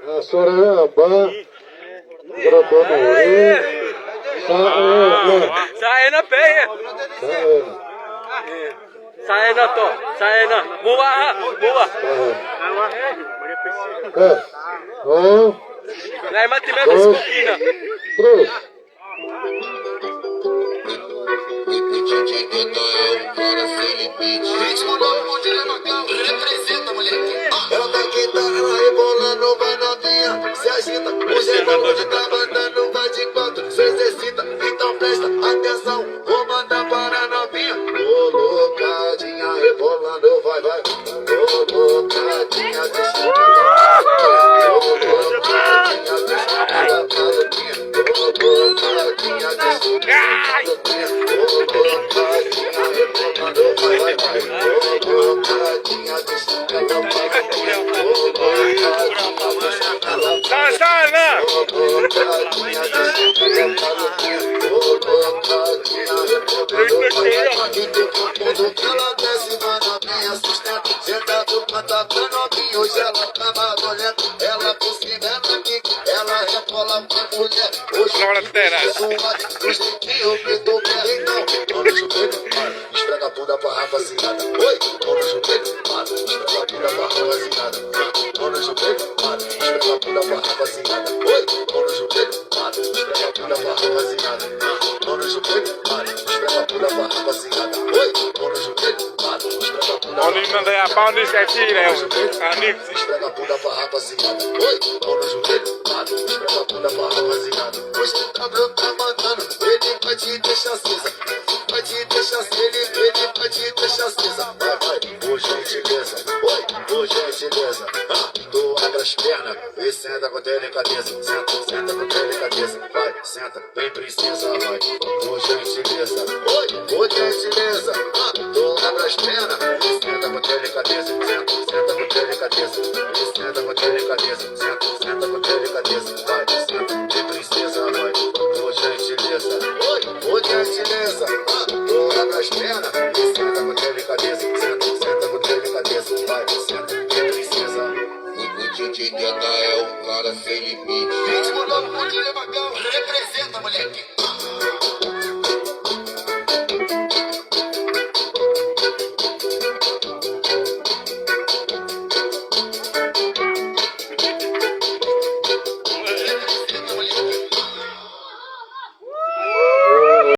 A Soraba, Grotona, Saena penha. Saena to, saena. Muah, muah. Nai mati mesmo escoquina. Ritmo novo de Lemacão, representa, moleque. Ela tá quitada, ela rebolando, vai novinha. Se agita, o jeito de tá mandando, vai de quatro, se exercita. Então presta atenção, vou mandar para a novinha. Colocadinha, rebolando, vai, vai. Colocadinha, deixa eu colocadinha, deixa eu colocadinha, deixa eu colocadinha, rebolando, vai, vai, vai. Colocadinha, deixa eu ela desce, vai novinha, sustenta. Senta do canta pra novinha, hoje ela tá barulhenta. Ela por cima, ela aqui, ela rebola pra mulher. Hoje é suave, do jeitinho que tu quer. Então, mão no joelho, esfrega a bunda pra rapaziada. Oi, mão no joelho, esfrega a bunda pra rapaziada. Mão no joelho, esfrega a bunda pra rapaziada. Oi, mão no joelho, esfrega a bunda pra rapaziada. Mão no joelho, esfrega a bunda pra rapaziada. Oi, mão no joelho, esfrega a bunda pra Oni mandei a pau nisso aqui, né? esfrega a bunda pra rapaziada. Oi, mão no joelho, esfrega a bunda pra rapaziada. Hoje o cabelo tá mandando, ele vai te deixar acesa. Vai te deixar acesa, ele vai te deixar acesa. Vai, vai, hoje é gentileza. Oi, hoje é gentileza. Tu abre as pernas e senta com delicadeza. Senta, senta com delicadeza. Vai, senta, vem princesa, vai. Hoje é gentileza. Oi, hoje é gentileza. Tu abre as pernas e senta com delicadeza. Senta, senta com delicadeza. E senta com delicadeza. Senta, senta com delicadeza. Vai, senta, vem princesa, vai. Hoje é gentileza. Oi, hoje é gentileza. Tu abre as pernas e senta com delicadeza. Senta, senta com delicadeza. Vai, senta, vem princesa. O DJ Teta é o cara sem limite. Ritmo novo, de Lemacão, representa, moleque.